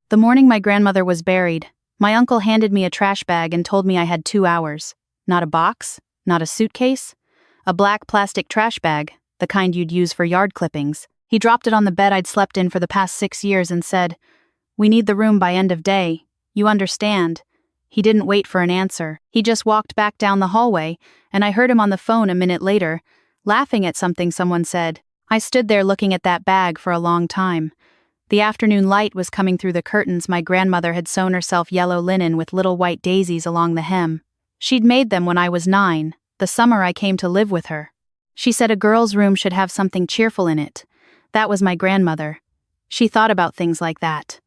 The morning my grandmother was buried, my uncle handed me a trash bag and told me I had 2 hours. Not a box, not a suitcase. A black plastic trash bag, the kind you'd use for yard clippings. He dropped it on the bed I'd slept in for the past 6 years and said, "We need the room by end of day. You understand?" He didn't wait for an answer. He just walked back down the hallway, and I heard him on the phone a minute later, laughing at something someone said. I stood there looking at that bag for a long time. The afternoon light was coming through the curtains. My grandmother had sewn herself yellow linen with little white daisies along the hem. She'd made them when I was 9, the summer I came to live with her. She said a girl's room should have something cheerful in it. That was my grandmother. She thought about things like that.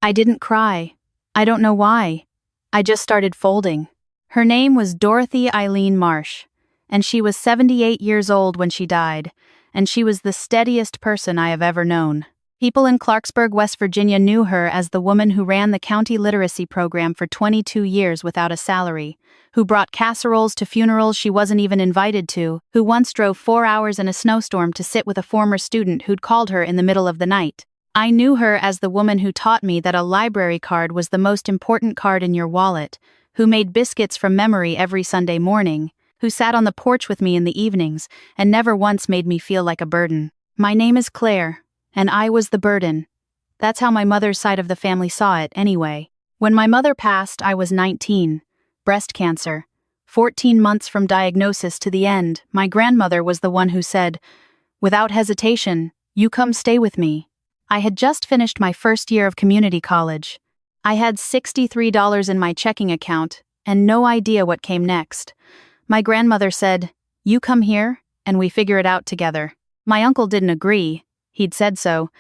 I didn't cry. I don't know why. I just started folding. Her name was Dorothy Eileen Marsh, and she was 78 years old when she died, and she was the steadiest person I have ever known. People in Clarksburg, West Virginia knew her as the woman who ran the county literacy program for 22 years without a salary, who brought casseroles to funerals she wasn't even invited to, who once drove 4 hours in a snowstorm to sit with a former student who'd called her in the middle of the night. I knew her as the woman who taught me that a library card was the most important card in your wallet, who made biscuits from memory every Sunday morning, who sat on the porch with me in the evenings and never once made me feel like a burden. My name is Claire, and I was the burden. That's how my mother's side of the family saw it, anyway. When my mother passed, I was 19. Breast cancer. 14 months from diagnosis to the end, my grandmother was the one who said, "Without hesitation, you come stay with me." I had just finished my first year of community college. I had $63 in my checking account, and no idea what came next. My grandmother said, "You come here, and we figure it out together." My uncle didn't agree. He'd said so.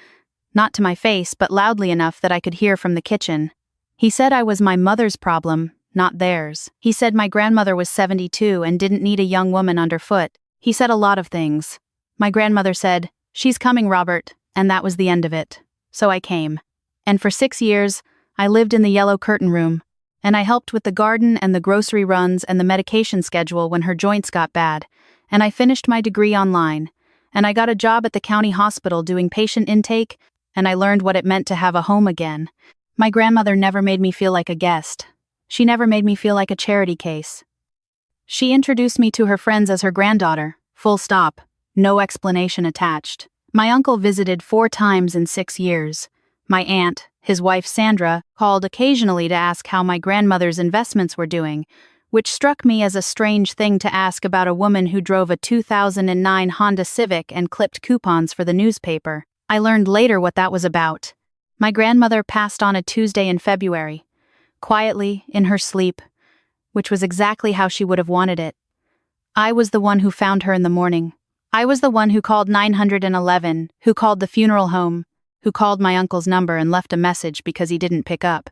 Not to my face, but loudly enough that I could hear from the kitchen. He said I was my mother's problem, not theirs. He said my grandmother was 72 and didn't need a young woman underfoot. He said a lot of things. My grandmother said, "She's coming, Robert," and that was the end of it. So I came. And for 6 years, I lived in the yellow curtain room, and I helped with the garden and the grocery runs and the medication schedule when her joints got bad, and I finished my degree online, and I got a job at the county hospital doing patient intake, and I learned what it meant to have a home again. My grandmother never made me feel like a guest. She never made me feel like a charity case. She introduced me to her friends as her granddaughter, full stop, no explanation attached. My uncle visited 4 times in 6 years. My aunt, his wife Sandra, called occasionally to ask how my grandmother's investments were doing, which struck me as a strange thing to ask about a woman who drove a 2009 Honda Civic and clipped coupons for the newspaper. I learned later what that was about. My grandmother passed on a Tuesday in February, quietly, in her sleep, which was exactly how she would have wanted it. I was the one who found her in the morning. I was the one who called 911, who called the funeral home, who called my uncle's number and left a message because he didn't pick up.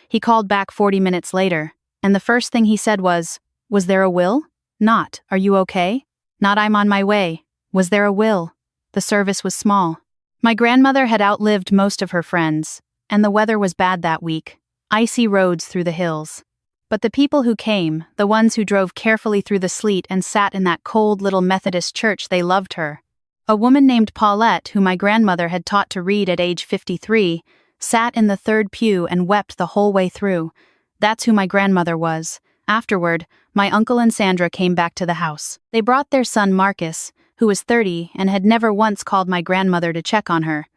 He called back 40 minutes later, and the first thing he said was there a will? Not, "Are you okay?" Not, "I'm on my way." Was there a will? The service was small. My grandmother had outlived most of her friends, and the weather was bad that week, icy roads through the hills. But the people who came, the ones who drove carefully through the sleet and sat in that cold little Methodist church, they loved her. A woman named Paulette, who my grandmother had taught to read at age 53, sat in the 3rd pew and wept the whole way through. That's who my grandmother was. Afterward, my uncle and Sandra came back to the house. They brought their son Marcus, who was 30 and had never once called my grandmother to check on her.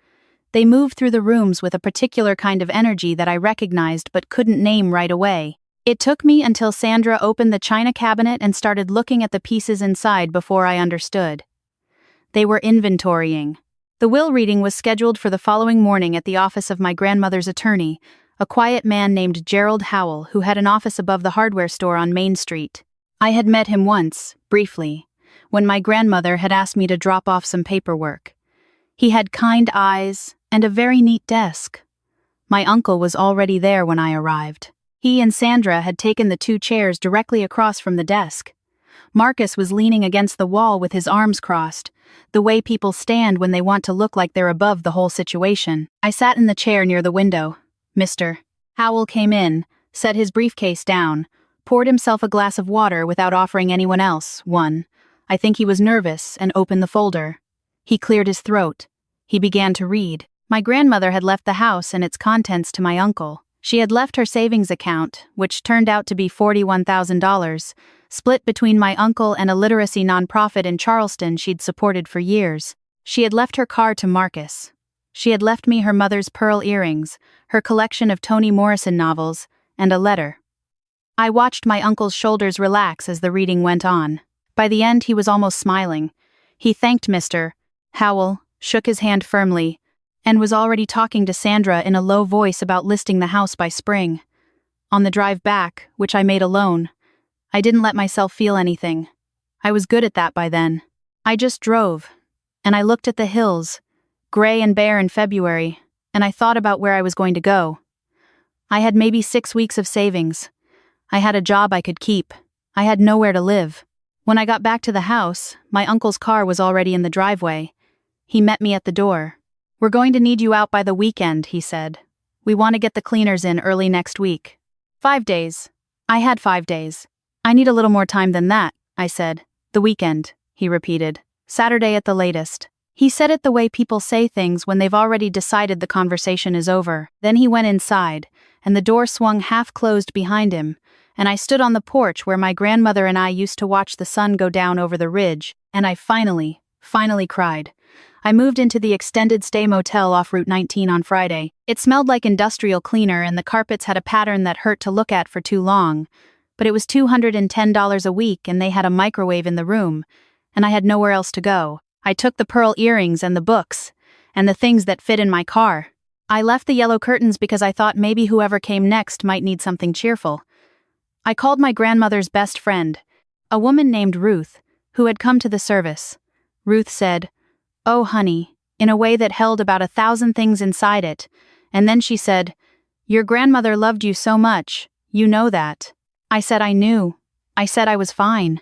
They moved through the rooms with a particular kind of energy that I recognized but couldn't name right away. It took me until Sandra opened the china cabinet and started looking at the pieces inside before I understood. They were inventorying. The will reading was scheduled for the following morning at the office of my grandmother's attorney, a quiet man named Gerald Howell, who had an office above the hardware store on Main Street. I had met him once, briefly, when my grandmother had asked me to drop off some paperwork. He had kind eyes and a very neat desk. My uncle was already there when I arrived. He and Sandra had taken the 2 chairs directly across from the desk. Marcus was leaning against the wall with his arms crossed, the way people stand when they want to look like they're above the whole situation. I sat in the chair near the window. Mr. Howell came in, set his briefcase down, poured himself a glass of water without offering anyone else one. I think he was nervous and opened the folder. He cleared his throat. He began to read. My grandmother had left the house and its contents to my uncle. She had left her savings account, which turned out to be $41,000, split between my uncle and a literacy nonprofit in Charleston she'd supported for years. She had left her car to Marcus. She had left me her mother's pearl earrings, her collection of Toni Morrison novels, and a letter. I watched my uncle's shoulders relax as the reading went on. By the end, he was almost smiling. He thanked Mr. Howell, shook his hand firmly, and was already talking to Sandra in a low voice about listing the house by spring. On the drive back, which I made alone, I didn't let myself feel anything. I was good at that by then. I just drove, and I looked at the hills, gray and bare in February, and I thought about where I was going to go. I had maybe 6 weeks of savings. I had a job I could keep. I had nowhere to live. When I got back to the house, my uncle's car was already in the driveway. He met me at the door. "We're going to need you out by the weekend," he said. "We want to get the cleaners in early next week." 5 days. I had 5 days. "I need a little more time than that," I said. "The weekend," he repeated. "Saturday at the latest." He said it the way people say things when they've already decided the conversation is over. Then he went inside, and the door swung half-closed behind him, and I stood on the porch where my grandmother and I used to watch the sun go down over the ridge, and I finally cried. I moved into the extended stay motel off Route 19 on Friday. It smelled like industrial cleaner and the carpets had a pattern that hurt to look at for too long. But it was $210 a week and they had a microwave in the room, and I had nowhere else to go. I took the pearl earrings and the books, and the things that fit in my car. I left the yellow curtains because I thought maybe whoever came next might need something cheerful. I called my grandmother's best friend, a woman named Ruth, who had come to the service. Ruth said, "Oh, honey," in a way that held about 1,000 things inside it, and then she said, "Your grandmother loved you so much, you know that." I said I knew. I said I was fine.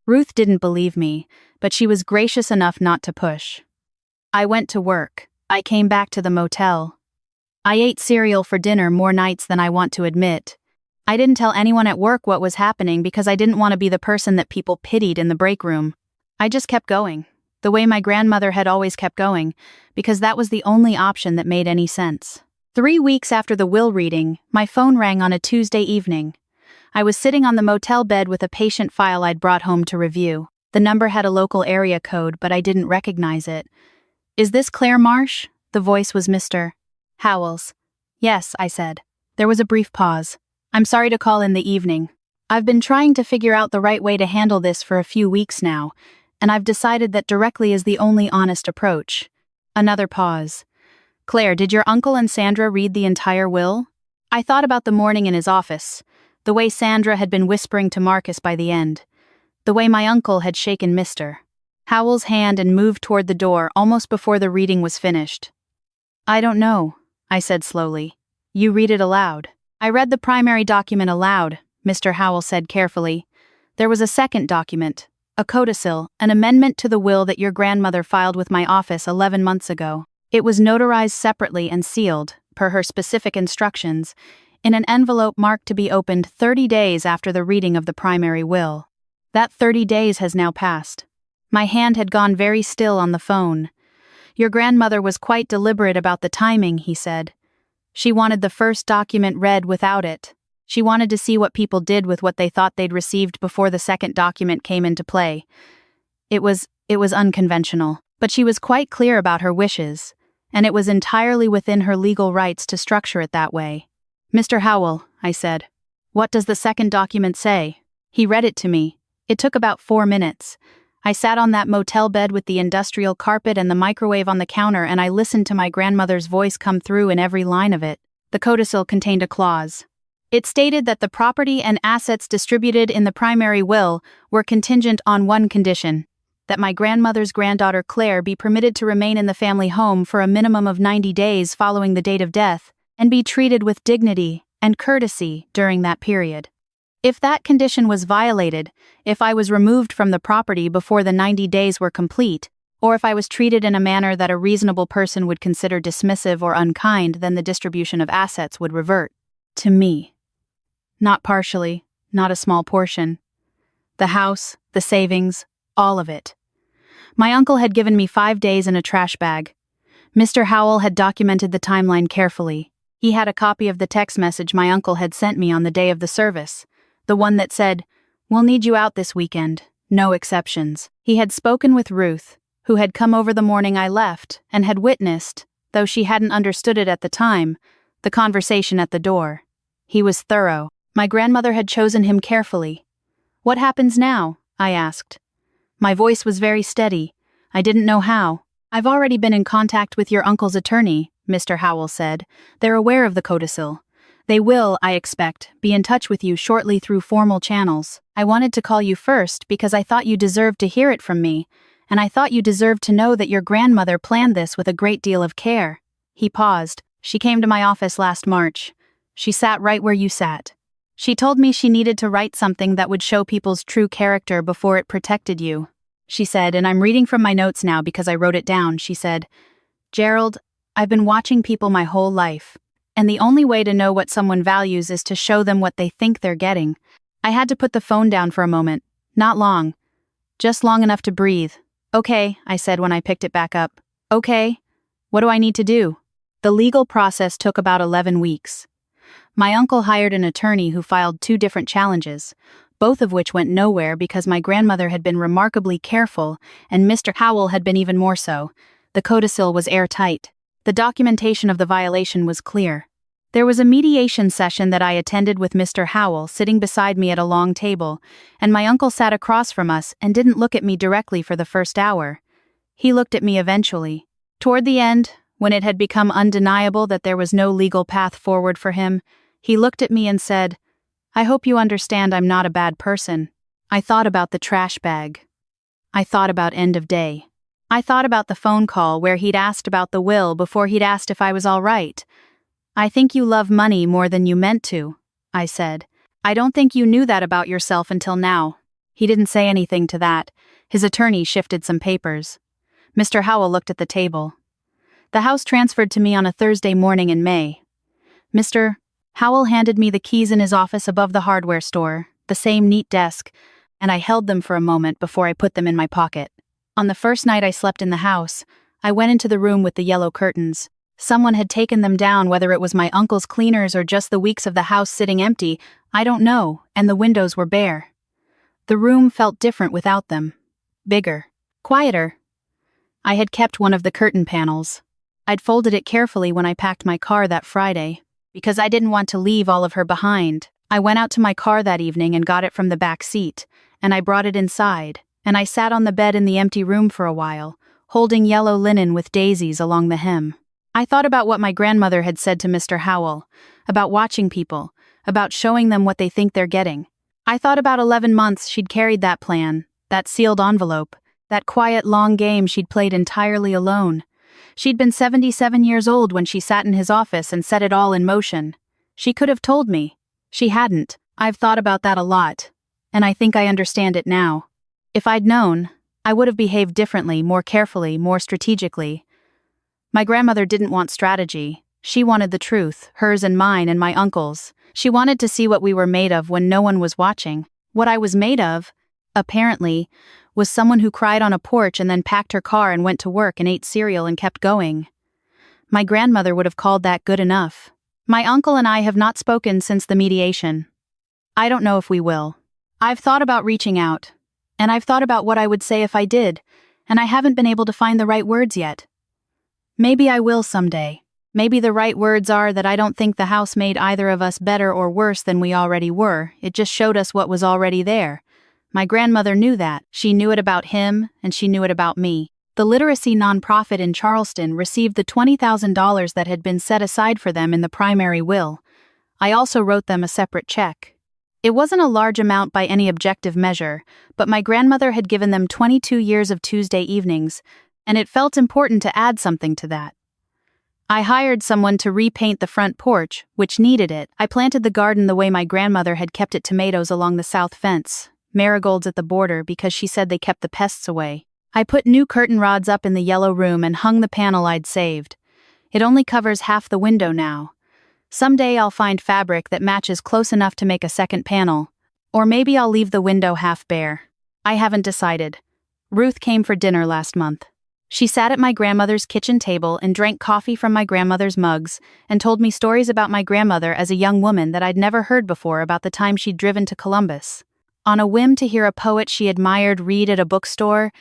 Ruth didn't believe me, but she was gracious enough not to push. I went to work. I came back to the motel. I ate cereal for dinner more nights than I want to admit. I didn't tell anyone at work what was happening because I didn't want to be the person that people pitied in the break room. I just kept going, the way my grandmother had always kept going, because that was the only option that made any sense. 3 weeks after the will reading, my phone rang on a Tuesday evening. I was sitting on the motel bed with a patient file I'd brought home to review. The number had a local area code, but I didn't recognize it. "Is this Claire Marsh?" The voice was Mr. Howell's. "Yes," I said. There was a brief pause. "I'm sorry to call in the evening. I've been trying to figure out the right way to handle this for a few weeks now, and I've decided that directly is the only honest approach." Another pause. "Claire, did your uncle and Sandra read the entire will?" I thought about the morning in his office, the way Sandra had been whispering to Marcus by the end, the way my uncle had shaken Mr. Howell's hand and moved toward the door almost before the reading was finished. "I don't know," I said slowly. "You read it aloud." I read the primary document aloud, Mr. Howell said carefully. "There was a second document, a codicil, an amendment to the will that your grandmother filed with my office 11 months ago. It was notarized separately and sealed, per her specific instructions, in an envelope marked to be opened 30 days after the reading of the primary will. That 30 days has now passed." My hand had gone very still on the phone. "Your grandmother was quite deliberate about the timing," he said. "She wanted the first document read without it. She wanted to see what people did with what they thought they'd received before the second document came into play. It was unconventional, but she was quite clear about her wishes, and it was entirely within her legal rights to structure it that way." "Mr. Howell," I said, "what does the second document say?" He read it to me. It took about 4 minutes. I sat on that motel bed with the industrial carpet and the microwave on the counter, and I listened to my grandmother's voice come through in every line of it. The codicil contained a clause. It stated that the property and assets distributed in the primary will were contingent on one condition: that my grandmother's granddaughter Claire be permitted to remain in the family home for a minimum of 90 days following the date of death, and be treated with dignity and courtesy during that period. If that condition was violated, if I was removed from the property before the 90 days were complete, or if I was treated in a manner that a reasonable person would consider dismissive or unkind, then the distribution of assets would revert to me. Not partially, not a small portion. The house, the savings, all of it. My uncle had given me 5 days in a trash bag. Mr. Howell had documented the timeline carefully. He had a copy of the text message my uncle had sent me on the day of the service, the one that said, "We'll need you out this weekend, no exceptions." He had spoken with Ruth, who had come over the morning I left, and had witnessed, though she hadn't understood it at the time, the conversation at the door. He was thorough. My grandmother had chosen him carefully. "What happens now?" I asked. My voice was very steady. I didn't know how. "I've already been in contact with your uncle's attorney," Mr. Howell said. "They're aware of the codicil. They will, I expect, be in touch with you shortly through formal channels. I wanted to call you first because I thought you deserved to hear it from me, and I thought you deserved to know that your grandmother planned this with a great deal of care." He paused. "She came to my office last March. She sat right where you sat. She told me she needed to write something that would show people's true character before it protected you. She said, and I'm reading from my notes now because I wrote it down, she said, 'Gerald, I've been watching people my whole life, and the only way to know what someone values is to show them what they think they're getting.'" I had to put the phone down for a moment. Not long. Just long enough to breathe. "Okay," I said when I picked it back up. "Okay. What do I need to do?" The legal process took about 11 weeks. My uncle hired an attorney who filed 2 different challenges, both of which went nowhere because my grandmother had been remarkably careful and Mr. Howell had been even more so. The codicil was airtight. The documentation of the violation was clear. There was a mediation session that I attended with Mr. Howell sitting beside me at a long table, and my uncle sat across from us and didn't look at me directly for the first hour. He looked at me eventually. Toward the end, when it had become undeniable that there was no legal path forward for him, he looked at me and said, "I hope you understand I'm not a bad person." I thought about the trash bag. I thought about end of day. I thought about the phone call where he'd asked about the will before he'd asked if I was all right. "I think you love money more than you meant to," I said. "I don't think you knew that about yourself until now." He didn't say anything to that. His attorney shifted some papers. Mr. Howell looked at the table. "The house transferred to me on a Thursday morning in May." Mr. Howell handed me the keys in his office above the hardware store, the same neat desk, and I held them for a moment before I put them in my pocket. On the first night I slept in the house, I went into the room with the yellow curtains. Someone had taken them down, whether it was my uncle's cleaners or just the weeks of the house sitting empty, I don't know, and the windows were bare. The room felt different without them. Bigger. Quieter. I had kept one of the curtain panels. I'd folded it carefully when I packed my car that Friday, because I didn't want to leave all of her behind. I went out to my car that evening and got it from the back seat, and I brought it inside, and I sat on the bed in the empty room for a while, holding yellow linen with daisies along the hem. I thought about what my grandmother had said to Mr. Howell, about watching people, about showing them what they think they're getting. I thought about 11 months she'd carried that plan, that sealed envelope, that quiet long game she'd played entirely alone. She'd been 77 years old when she sat in his office and set it all in motion. She could have told me. She hadn't. I've thought about that a lot, and I think I understand it now. If I'd known, I would have behaved differently, more carefully, more strategically. My grandmother didn't want strategy. She wanted the truth, hers and mine and my uncle's. She wanted to see what we were made of when no one was watching. What I was made of, apparently, was someone who cried on a porch and then packed her car and went to work and ate cereal and kept going. My grandmother would have called that good enough. My uncle and I have not spoken since the mediation. I don't know if we will. I've thought about reaching out, and I've thought about what I would say if I did, and I haven't been able to find the right words yet. Maybe I will someday. Maybe the right words are that I don't think the house made either of us better or worse than we already were. It just showed us what was already there. My grandmother knew that. She knew it about him, and she knew it about me. The literacy nonprofit in Charleston received the $20,000 that had been set aside for them in the primary will. I also wrote them a separate check. It wasn't a large amount by any objective measure, but my grandmother had given them 22 years of Tuesday evenings, and it felt important to add something to that. I hired someone to repaint the front porch, which needed it. I planted the garden the way my grandmother had kept it, tomatoes along the south fence, marigolds at the border because she said they kept the pests away. I put new curtain rods up in the yellow room and hung the panel I'd saved. It only covers half the window now. Someday I'll find fabric that matches close enough to make a second panel, or maybe I'll leave the window half bare. I haven't decided. Ruth came for dinner last month. She sat at my grandmother's kitchen table and drank coffee from my grandmother's mugs and told me stories about my grandmother as a young woman that I'd never heard before about the time she'd driven to Columbus on a whim to hear a poet she admired read at a bookstore,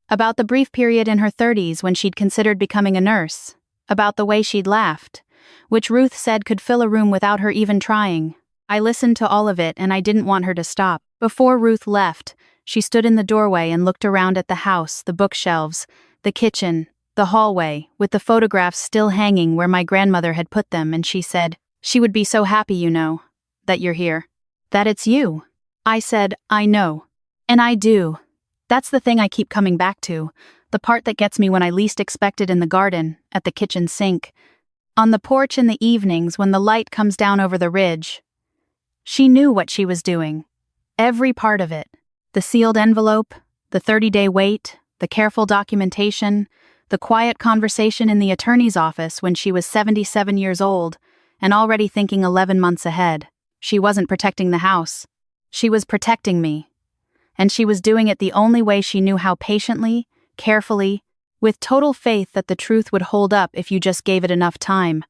about the brief period in her 30s when she'd considered becoming a nurse, about the way she'd laughed, which Ruth said could fill a room without her even trying. I listened to all of it and I didn't want her to stop. Before Ruth left, she stood in the doorway and looked around at the house, the bookshelves, the kitchen, the hallway, with the photographs still hanging where my grandmother had put them, and she said, "She would be so happy, you know, that you're here. That it's you." I said, "I know. And I do. That's the thing I keep coming back to, the part that gets me when I least expect it in the garden, at the kitchen sink, on the porch in the evenings when the light comes down over the ridge." She knew what she was doing. Every part of it. The sealed envelope, the 30-day wait, the careful documentation, the quiet conversation in the attorney's office when she was 77 years old and already thinking 11 months ahead. She wasn't protecting the house. She was protecting me. And she was doing it the only way she knew how, patiently, carefully, with total faith that the truth would hold up if you just gave it enough time.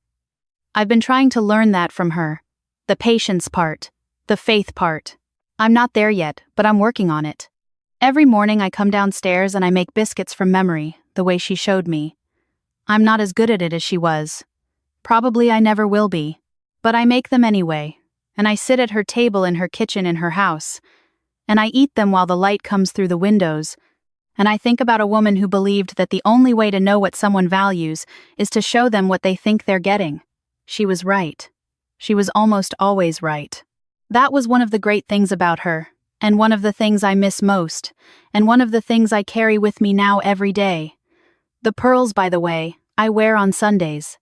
I've been trying to learn that from her. The patience part. The faith part. I'm not there yet, but I'm working on it. Every morning I come downstairs and I make biscuits from memory, the way she showed me. I'm not as good at it as she was. Probably I never will be. But I make them anyway, and I sit at her table in her kitchen in her house, and I eat them while the light comes through the windows, and I think about a woman who believed that the only way to know what someone values is to show them what they think they're getting. She was right. She was almost always right. That was one of the great things about her, and one of the things I miss most, and one of the things I carry with me now every day. The pearls, by the way, I wear on Sundays.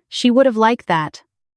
She would have liked that,